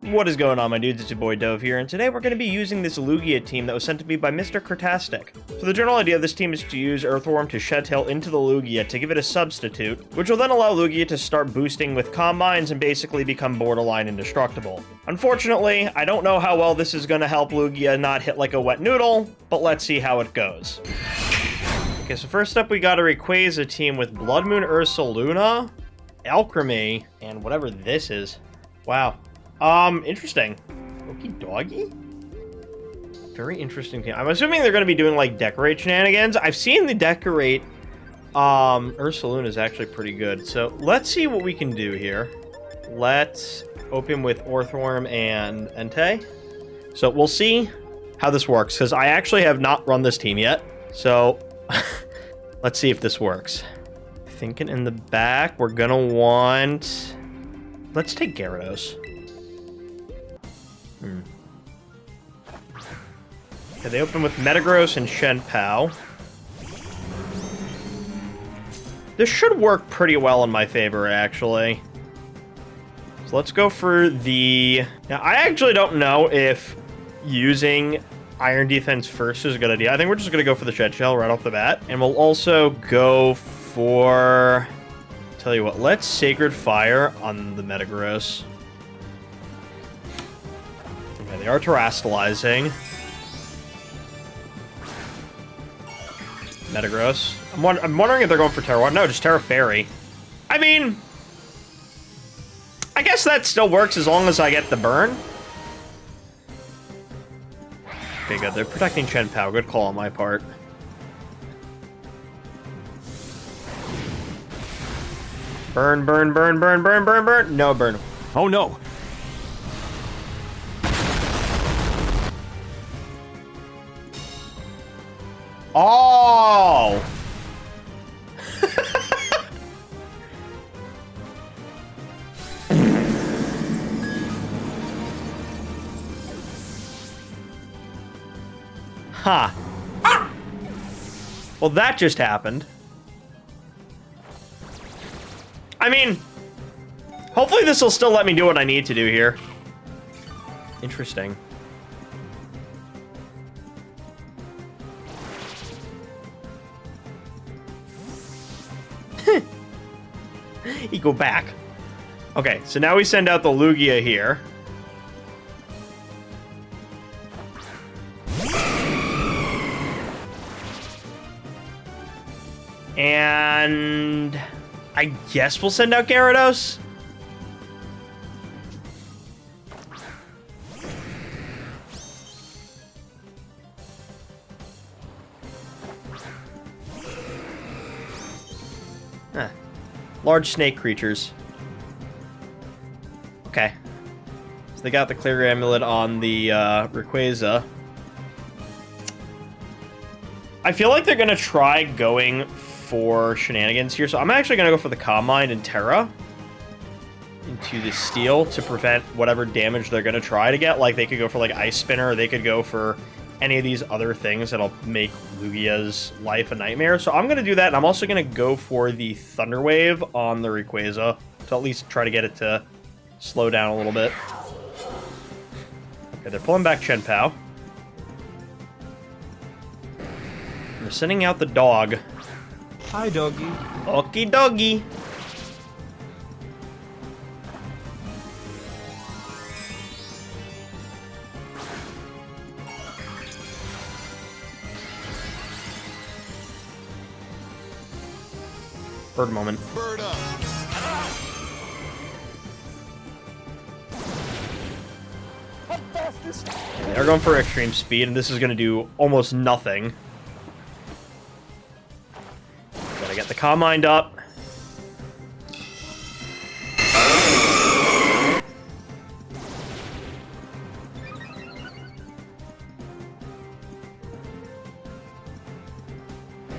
What is going on, my dudes? It's your boy Dove here, and today we're going to be using this Lugia team that was sent to me by Mr. Kratastic. So the general idea of this team is to use Earthworm to shed tail into the Lugia to give it a substitute, which will then allow Lugia to start boosting with Combines and basically become borderline indestructible. Unfortunately, I don't know how well this is going to help Lugia not hit like a wet noodle, but let's see how it goes. Okay, so first up we got a Rayquaza team with Blood Moon Ursaluna, Alchemy, and whatever this is. Wow. Interesting. Okie doggy? Very interesting team. I'm assuming they're going to be doing, like, Decorate shenanigans. I've seen the Decorate, Ursaluna is actually pretty good. So, let's see what we can do here. Let's open with Earthworm and Entei. So, we'll see how this works, because I actually have not run this team yet. So, let's see if this works. Thinking in the back, we're going to want... Let's take Gyarados. Okay, they open with Metagross and Shenpao. This should work pretty well in my favor, actually. So let's go for the... Now, I actually don't know if using Iron Defense first is a good idea. I think we're just going to go for the Shed Shell right off the bat. And we'll also go for... Tell you what, let's Sacred Fire on the Metagross. Okay, they are terastallizing. Metagross. I'm wondering if they're going for Terra Water. No, just Terra Fairy. I mean, I guess that still works as long as I get the burn. Okay, good. They're protecting Shenpao. Good call on my part. Burn, burn, burn, burn, burn, burn, burn. No burn. Oh no. Oh! Huh. Well, that just happened. I mean, hopefully this will still let me do what I need to do here. Interesting. You go back. Okay, so now we send out the Lugia here. And I guess we'll send out Gyarados. Huh. Large snake creatures. Okay. So they got the Clear Amulet on the Rayquaza. I feel like they're going to try going for shenanigans here, so I'm actually going to go for the Calm Mind and Terra into the Steel to prevent whatever damage they're going to try to get. Like, they could go for, like, Ice Spinner, or they could go for any of these other things that'll make Lugia's life a nightmare. So I'm going to do that, and I'm also going to go for the Thunder Wave on the Rayquaza to at least try to get it to slow down a little bit. Okay, they're pulling back Shenpao. They're sending out the dog. Hi, doggy. Okie doggy. Bird moment. Bird up. They're going for extreme speed, and this is going to do almost nothing. Gotta get the Calm Mind up.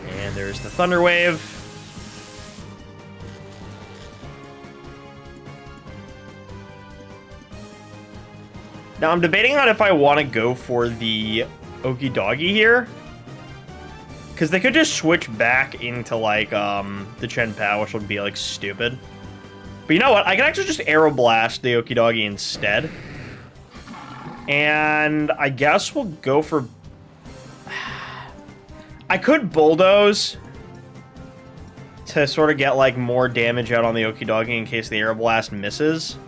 And there's the Thunder Wave. Now, I'm debating on if I want to go for the Okie Doggy here. Because they could just switch back into, like, the Shenpao, which would be, like, stupid. But you know what? I can actually just Aeroblast the Okie Doggy instead. And I guess we'll go for... I could bulldoze to sort of get, like, more damage out on the Okidogi in case the Aeroblast misses.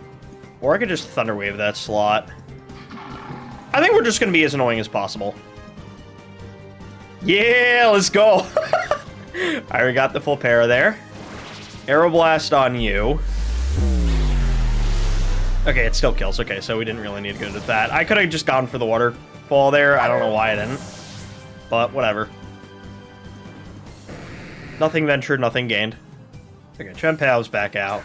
Or I could just Thunder Wave that slot. I think we're just going to be as annoying as possible. Yeah, let's go. I already got the full para there. Aeroblast on you. Okay, it still kills. Okay, so we didn't really need to go to that. I could have just gone for the waterfall there. I don't know why I didn't. But whatever. Nothing ventured, nothing gained. Okay, Chun-Pao's back out.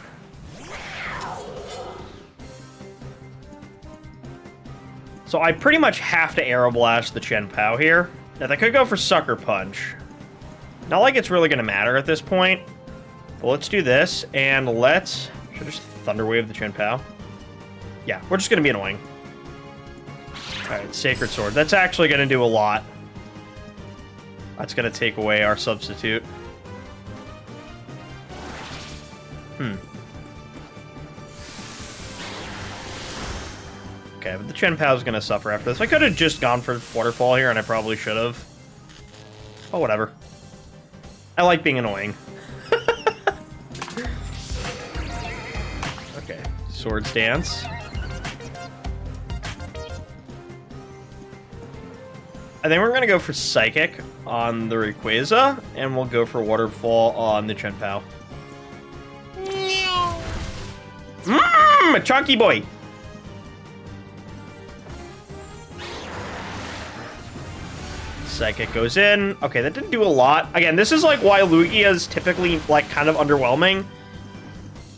So I pretty much have to Aeroblast the Chun-Pao here. Now, they could go for Sucker Punch. Not like it's really going to matter at this point. But let's do this, and let's... Should I just Thunder Wave the Chun-Pao? Yeah, we're just going to be annoying. Alright, Sacred Sword. That's actually going to do a lot. That's going to take away our substitute. Okay, but the Chun-Pao's going to suffer after this. I could have just gone for Waterfall here, and I probably should have. Oh, whatever. I like being annoying. Okay, Swords Dance. I think we're going to go for Psychic on the Rayquaza, and we'll go for Waterfall on the Chun-Pao. A chunky boy! Psychic goes in. Okay, that didn't do a lot. Again, this is like why Lugia is typically like kind of underwhelming.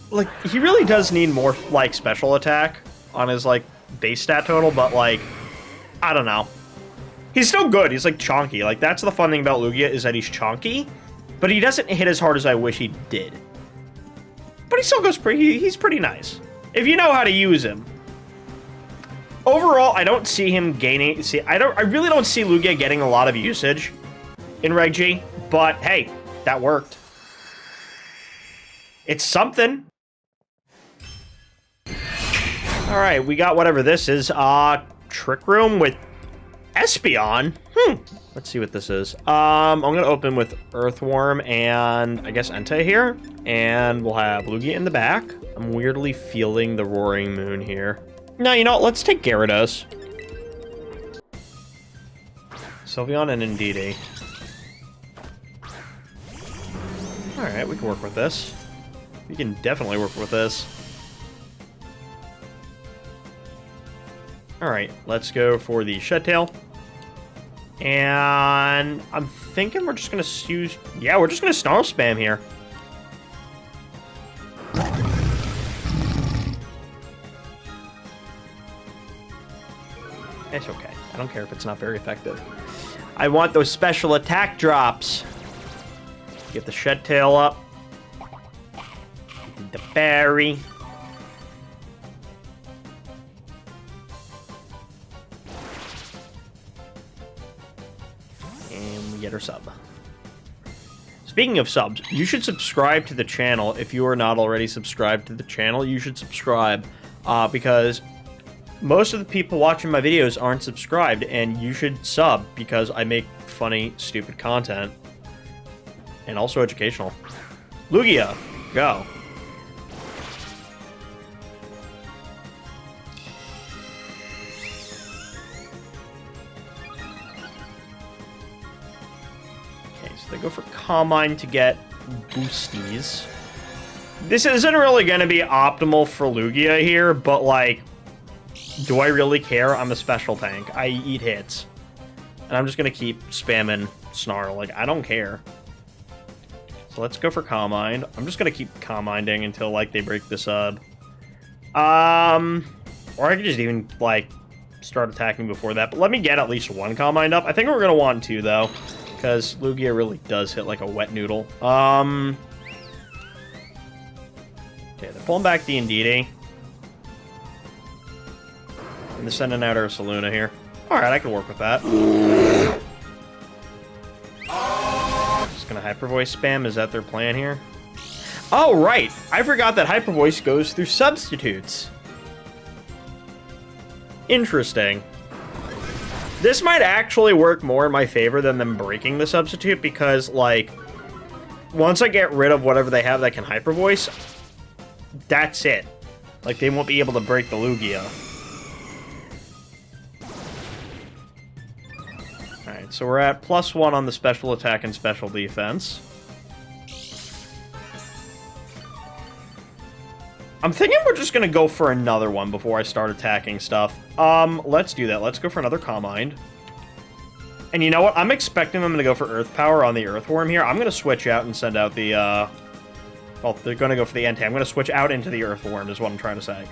Like, he really does need more like special attack on his like base stat total, but like, I don't know. He's still good. He's like chonky. Like, that's the fun thing about Lugia is that he's chonky, but he doesn't hit as hard as I wish he did. But he still goes he's pretty nice if you know how to use him. Overall, I don't see him gaining... I really don't see Lugia getting a lot of usage in Reg G, but hey, that worked. It's something. Alright, we got whatever this is. Trick Room with Espeon. Let's see what this is. I'm gonna open with Earthworm and I guess Entei here. And we'll have Lugia in the back. I'm weirdly feeling the Roaring Moon here. No, you know what? Let's take Gyarados. Sylveon and Indeedee. Alright, we can work with this. We can definitely work with this. Alright, let's go for the Shed Tail. And I'm thinking we're just going to use... Yeah, we're just going to Snarl Spam here. It's okay. I don't care if it's not very effective. I want those special attack drops. Get the Shed Tail up. The berry. And we get our sub. Speaking of subs, you should subscribe to the channel. If you are not already subscribed to the channel, you should subscribe. Because most of the people watching my videos aren't subscribed, and you should sub because I make funny, stupid content. And also educational. Lugia, go. Okay, so they go for Calm Mind to get boosties. This isn't really going to be optimal for Lugia here, but like, do I really care? I'm a special tank. I eat hits. And I'm just going to keep spamming Snarl. Like, I don't care. So let's go for Calm Mind. I'm just going to keep Calm Minding until, like, they break the sub. Or I could just even, like, start attacking before that. But let me get at least one Calm Mind up. I think we're going to want two, though. Because Lugia really does hit like a wet noodle. Okay, they're pulling back the Indeedee. And they're sending out our Saluna here. Alright, I can work with that. Just gonna Hyper Voice spam. Is that their plan here? Oh, right! I forgot that Hyper Voice goes through substitutes. Interesting. This might actually work more in my favor than them breaking the substitute because, like, once I get rid of whatever they have that can Hyper Voice, that's it. Like, they won't be able to break the Lugia. Alright, so we're at +1 on the special attack and special defense. I'm thinking we're just gonna go for another one before I start attacking stuff. Let's do that. Let's go for another Calm Mind. And you know what? I'm expecting them to go for Earth Power on the Earthworm here. I'm gonna switch out and send out the, well, they're gonna go for the Entei. I'm gonna switch out into the Earthworm is what I'm trying to say.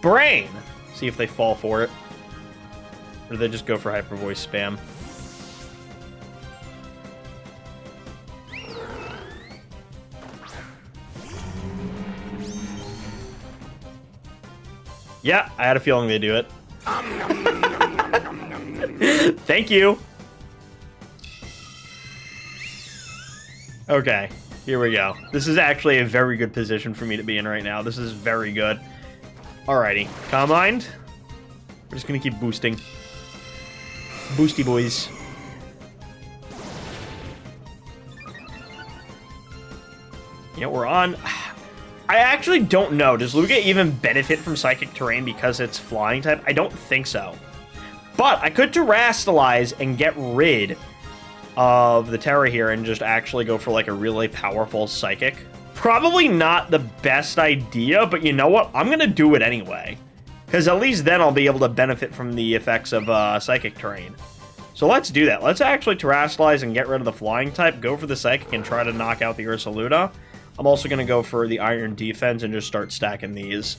Brain! See if they fall for it. Or do they just go for Hyper Voice spam? Yeah, I had a feeling they'd do it. Thank you. Okay, here we go. This is actually a very good position for me to be in right now. This is very good. Alrighty, Calm Mind. We're just gonna keep boosting. Boosty boys. You know, we're on... I actually don't know. Does Lugia even benefit from Psychic Terrain because it's Flying type? I don't think so. But I could Terastallize and get rid of the Terra here and just actually go for, like, a really powerful Psychic. Probably not the best idea, but you know what? I'm going to do it anyway. Because at least then I'll be able to benefit from the effects of Psychic Terrain. So let's do that. Let's actually Terastallize and get rid of the Flying type, go for the Psychic, and try to knock out the Ursaluda. I'm also going to go for the Iron Defense and just start stacking these.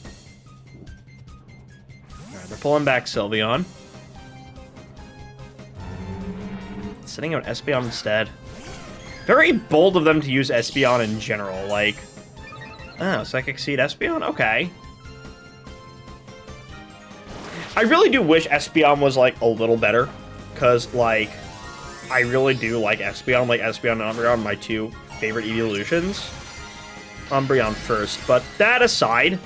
Alright, they're pulling back Sylveon. Sending out Espeon instead. Very bold of them to use Espeon in general. Like, oh, Psychic Seed Espeon? Okay. I really do wish Espeon was, like, a little better. Because, like, I really do like Espeon. Like, Espeon and Umbreon, my two favorite evolutions. Umbreon first, but that aside,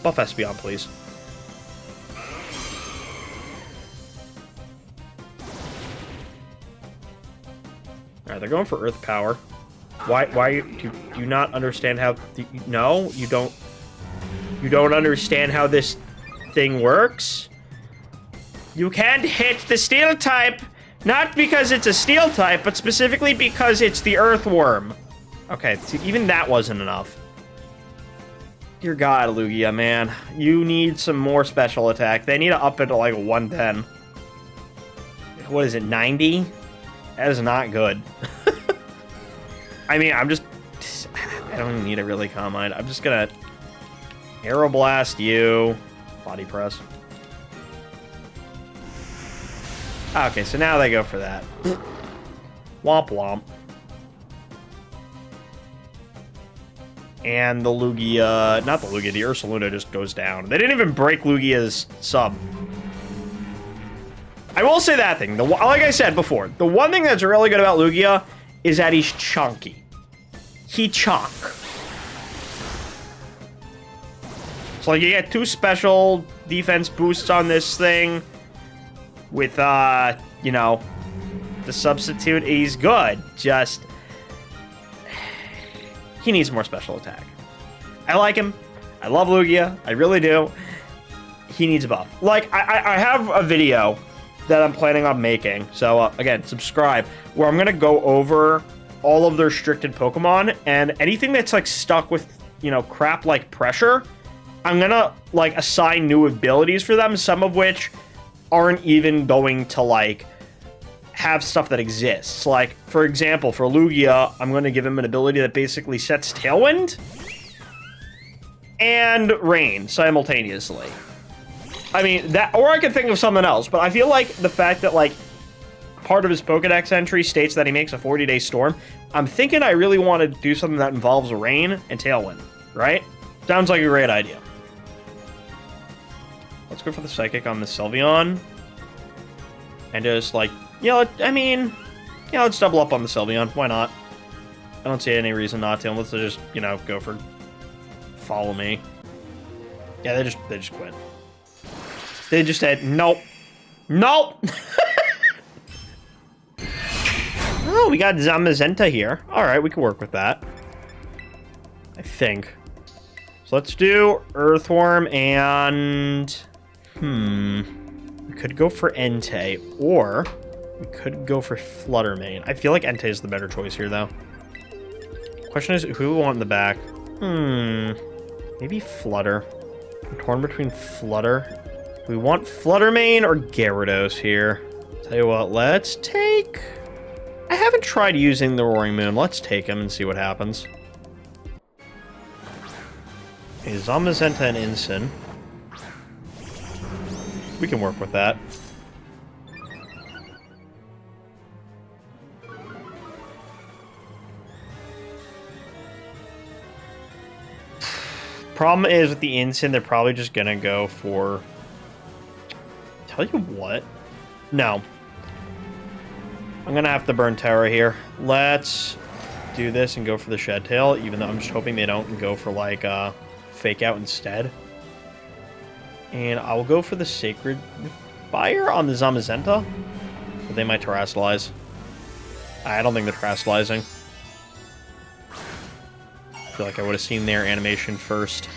buff Espeon, please. Alright, they're going for Earth Power. Why do you not understand how... No, you don't understand how this thing works? You can't hit the Steel type, not because it's a Steel type, but specifically because it's the Earthworm. Okay, see, even that wasn't enough. Dear God, Lugia, man. You need some more special attack. They need to up it to, like, 110. What is it, 90? That is not good. I mean, I don't even need a really Calm Mind. I'm just gonna Aeroblast you. Body Press. Okay, so now they go for that. Womp womp. And the Lugia, not the Lugia, the Ursaluna just goes down. They didn't even break Lugia's sub. I will say that thing. Like I said before, the one thing that's really good about Lugia is that he's chunky. He chunk. So, like, you get 2 special defense boosts on this thing. With, you know, the substitute. He's good. Just... he needs more special attack. I like him. I love Lugia. I really do. He needs a buff. Like, I have a video that I'm planning on making. So, again, subscribe. Where I'm going to go over all of the restricted Pokemon. And anything that's, like, stuck with, you know, crap like Pressure. I'm going to, like, assign new abilities for them. Some of which aren't even going to, like... have stuff that exists. Like, for example, for Lugia, I'm going to give him an ability that basically sets Tailwind and Rain simultaneously. I mean, that, or I could think of something else, but I feel like the fact that, like, part of his Pokedex entry states that he makes a 40-day storm, I'm thinking I really want to do something that involves Rain and Tailwind, right? Sounds like a great idea. Let's go for the Psychic on the Sylveon. And just, like, you know, I mean, yeah, let's double up on the Sylveon. Why not? I don't see any reason not to. Let's just, you know, go for Follow Me. Yeah, they just quit. They just said, nope. Nope! Oh, we got Zamazenta here. Alright, we can work with that. I think. So let's do Earthworm and... We could go for Entei, or we could go for Fluttermane. I feel like Entei is the better choice here, though. Question is, who do we want in the back? Maybe Flutter. I'm torn between Flutter. We want Fluttermane or Gyarados here. Tell you what, let's take... I haven't tried using the Roaring Moon. Let's take him and see what happens. Okay, Zamazenta and Incin. We can work with that. Problem is with the Incin, they're probably just gonna go for... Tell you what. No. I'm gonna have to burn Terra here. Let's do this and go for the Shed Tail, even though I'm just hoping they don't go for, like, Fake Out instead. And I'll go for the Sacred Fire on the Zamazenta. But they might terastallize. I don't think they're terastallizing. I feel like I would have seen their animation first.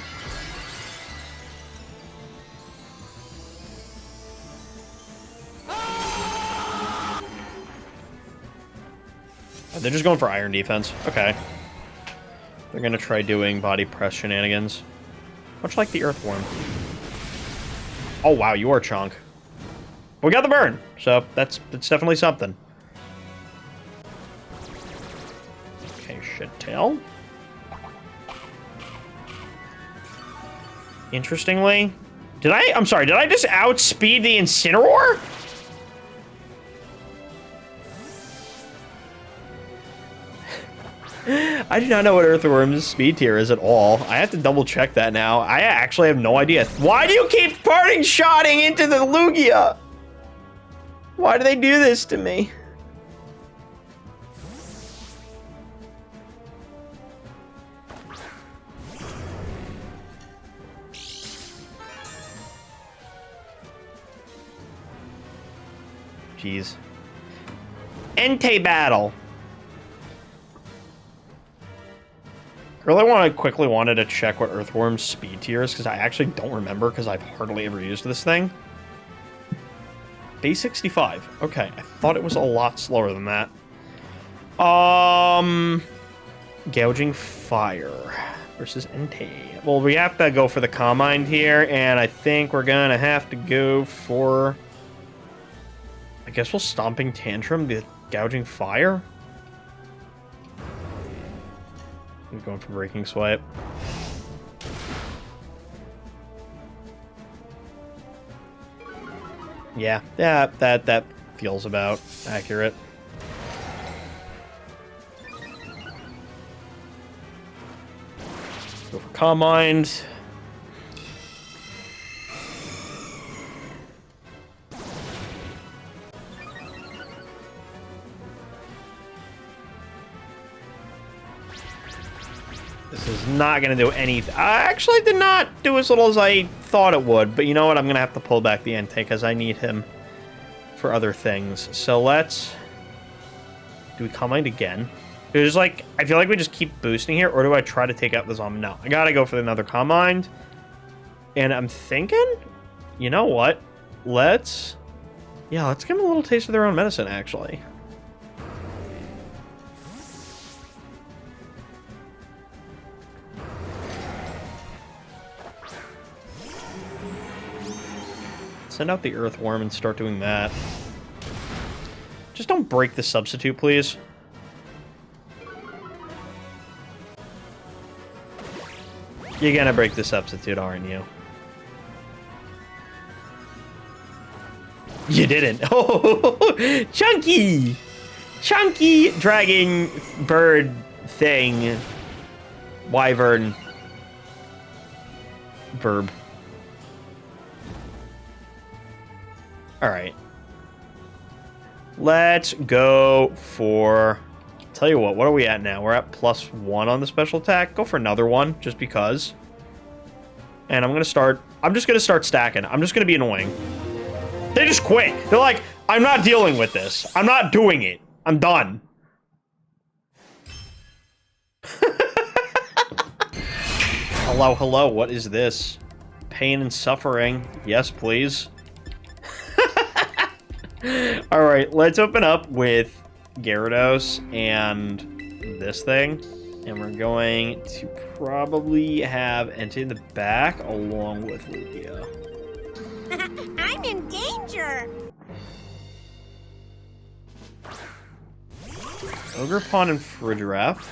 They're just going for Iron Defense. Okay. They're going to try doing Body Press shenanigans. Much like the Earthworm. Oh, wow, you are Chonk. We got the burn, so that's definitely something. Okay, Shed Tail. Interestingly, I'm sorry, did I just outspeed the Incineroar? I do not know what Earthworm's speed tier is at all. I have to double check that now. I actually have no idea. Why do you keep parting shotting into the Lugia? Why do they do this to me? Jeez. Entei battle. I really quickly wanted to check what Earthworm's speed tier is, because I actually don't remember, because I've hardly ever used this thing. Base 65. Okay, I thought it was a lot slower than that. Gouging Fire versus Entei. Well, we have to go for the Calm Mind here, and I think we're gonna have to go for... I guess we'll Stomping Tantrum, the Gouging Fire? I'm going for Breaking Swipe. Yeah, that feels about accurate. Go for Calm Mind. This is not going to do anything. I actually did not do as little as I thought it would, but you know what? I'm going to have to pull back the Entei because I need him for other things. So let's... Do we Calm Mind again? There's like... I feel like we just keep boosting here, or do I try to take out the zombie? No, I got to go for another Calm Mind. And I'm thinking... You know what? Let's... Yeah, let's give them a little taste of their own medicine, actually. Send out the Earthworm and start doing that. Just don't break the substitute, please. You're gonna break the substitute, aren't you? You didn't. Oh, Chunky! Chunky dragon bird thing. Wyvern. Verb. Alright. Let's go for... Tell you what are we at now? We're at +1 on the special attack. Go for another one, just because. And I'm just gonna start stacking. I'm just gonna be annoying. They just quit. They're like, I'm not dealing with this. I'm not doing it. I'm done. Hello, hello, what is this? Pain and suffering. Yes, please. Alright, let's open up with Gyarados and this thing. And we're going to probably have Entei in the back along with Lugia. I'm in danger! Ogerpon and Frigiraf.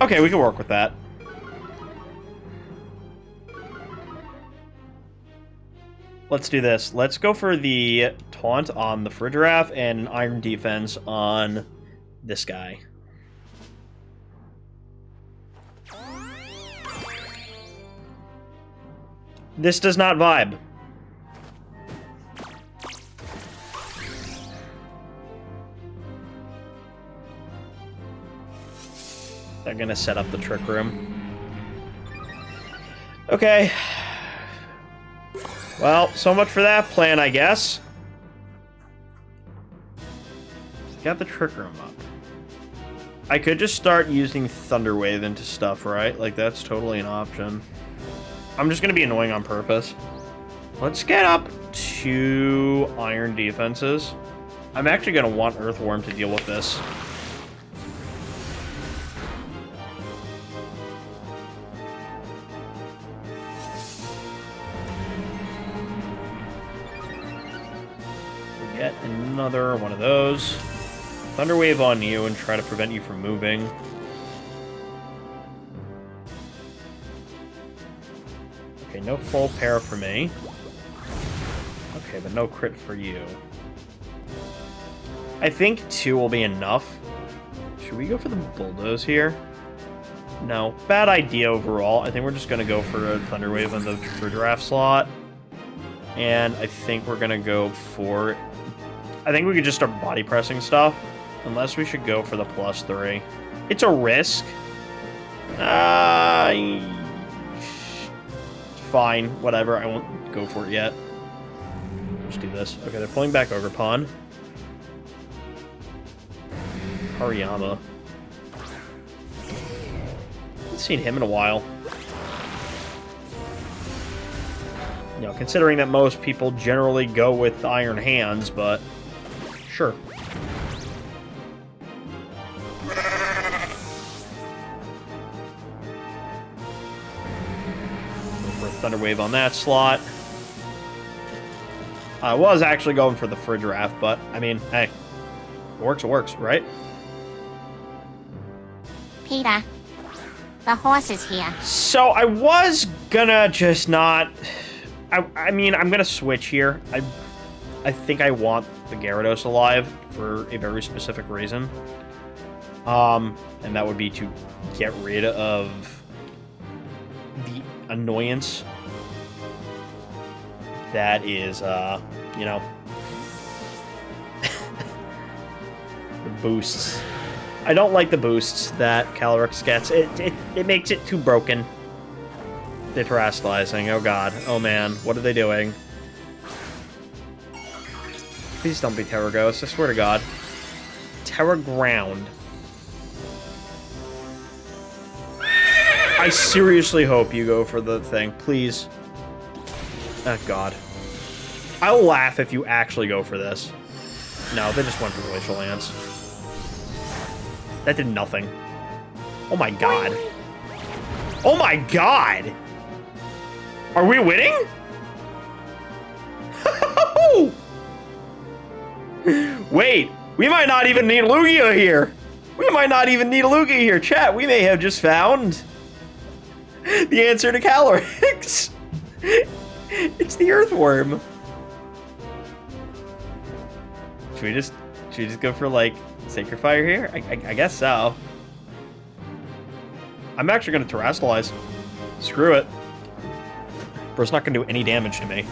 Okay, we can work with that. Let's do this. Let's go for the taunt on the Frigiraf and Iron Defense on this guy. This does not vibe. They're gonna set up the Trick Room. Okay. Well, so much for that plan, I guess. Got the Trick Room up. I could just start using Thunder Wave into stuff, right? Like, that's totally an option. I'm just gonna be annoying on purpose. Let's get up to Iron Defenses. I'm actually gonna want Earthworm to deal with this. Get another one of those. Thunder Wave on you and try to prevent you from moving. Okay, no full pair for me. Okay, but no crit for you. I think 2 will be enough. Should we go for the Bulldoze here? No. Bad idea overall. I think we're just going to go for a Thunder Wave on the Frigiraf slot. And I think we're going to go for... I think we could just start body pressing stuff. Unless we should go for the +3. It's a risk. Fine. Whatever. I won't go for it yet. Just do this. Okay, they're pulling back Ogerpon. Hariyama. Haven't seen him in a while. You know, considering that most people generally go with Iron Hands, but sure. For a Thunder Wave on that slot. I was actually going for the Frigiraf, but I mean, hey, it works, right? Peter, the horse is here. So I was gonna just not... I mean, I'm gonna switch here. I think I want the Gyarados alive for a very specific reason. And that would be to get rid of the annoyance that is, you know, the boosts. I don't like the boosts that Calyrex gets. It makes it too broken. They're terastallizing. Oh god. Oh man. What are they doing? Please don't be Terra Ghost. I swear to god. Terra Ground. I seriously hope you go for the thing. Please. Oh god. I'll laugh if you actually go for this. No, they just went for Glacial Lance. That did nothing. Oh my god. Oh my god! Are we winning? Wait, we might not even need Lugia here. We might not even need Lugia here. Chat, we may have just found the answer to Calyrex. It's the Earthworm. Should we just go for, like, Sacred Fire here? I guess so. I'm actually going to Terastallize. Screw it. Bro's not going to do any damage to me.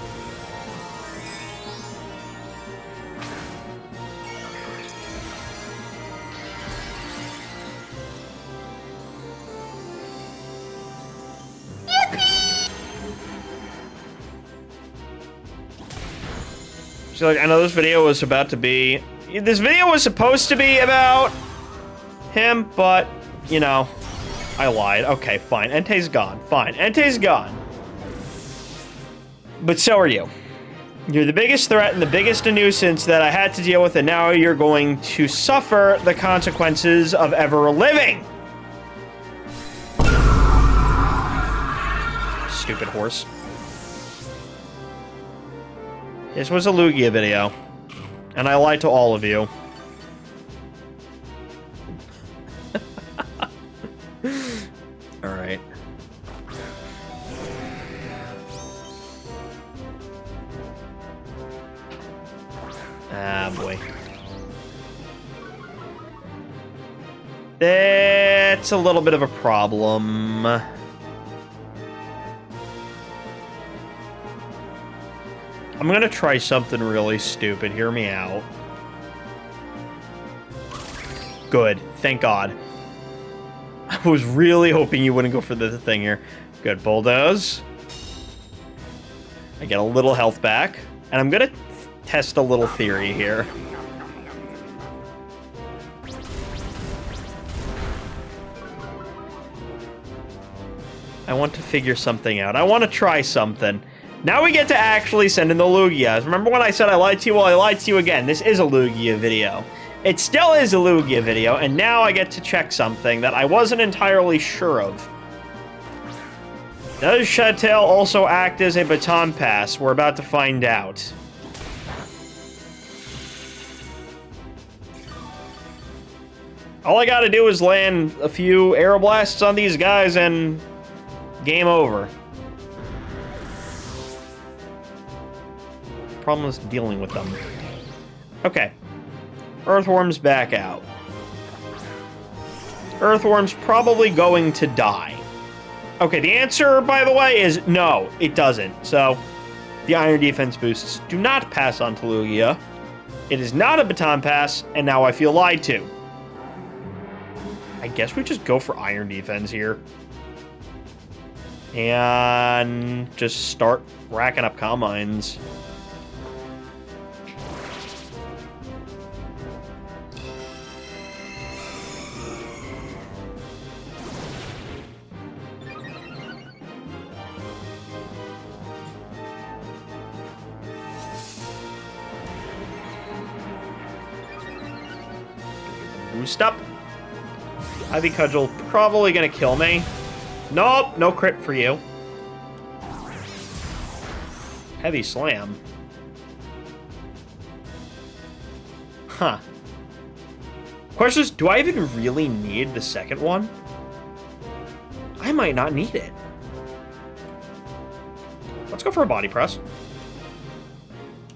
So, like, I know this video was about to be... This video was supposed to be about him, but, you know, I lied. Okay, fine. Entei's gone. Fine. Entei's gone. But so are you. You're the biggest threat and the biggest nuisance that I had to deal with, and now you're going to suffer the consequences of ever living. Stupid horse. This was a Lugia video, and I lied to all of you. Alright. Ah, boy. That's a little bit of a problem. I'm gonna try something really stupid. Hear me out. Good. Thank God. I was really hoping you wouldn't go for the thing here. Good. Bulldoze. I get a little health back. And I'm gonna test a little theory here. I want to figure something out. I want to try something. Now we get to actually send in the Lugias. Remember when I said I lied to you? Well, I lied to you again. This is a Lugia video. It still is a Lugia video, and now I get to check something that I wasn't entirely sure of. Does Shed-Tail also act as a Baton Pass? We're about to find out. All I gotta do is land a few Aeroblasts on these guys and game over. Problem is dealing with them. Okay. Earthworm's back out. Earthworm's probably going to die. Okay, the answer, by the way, is no, it doesn't. So, the Iron Defense boosts do not pass on to Lugia. It is not a Baton Pass, and now I feel lied to. I guess we just go for Iron Defense here. And just start racking up Combines. Boost up. Ivy Cudgel probably gonna kill me. Nope, no crit for you. Heavy Slam. Huh. Question is, do I even really need the second one? I might not need it. Let's go for a Body Press.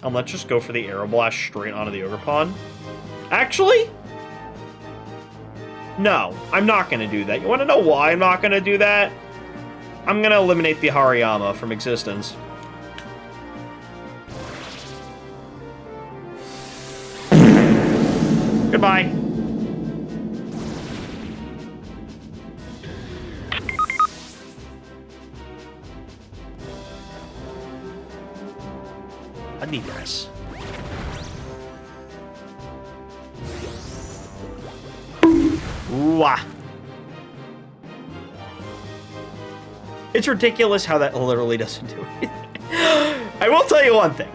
And let's just go for the Aeroblast straight onto the Ogre Pawn. Actually? No, I'm not going to do that. You want to know why I'm not going to do that? I'm going to eliminate the Hariyama from existence. Goodbye. I need this. Ooh-ah. It's ridiculous how that literally doesn't do it. I will tell you one thing.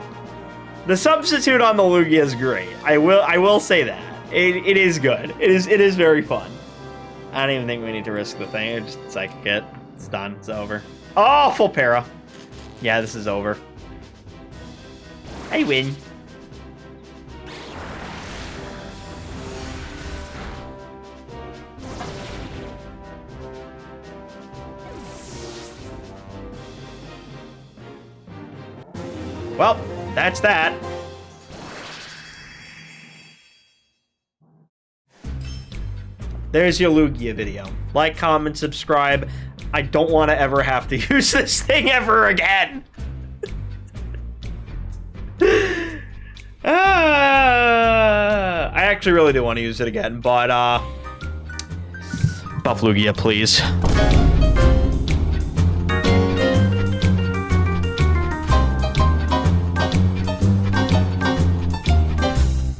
The substitute on the Lugia is great. I will say that. It is good. It is very fun. I don't even think we need to risk the thing. I just Psychic it. It's done. It's over. Oh, full para. Yeah, this is over. I win. Well, that's that. There's your Lugia video. Like, comment, subscribe. I don't want to ever have to use this thing ever again. I actually really do want to use it again, but buff Lugia, please.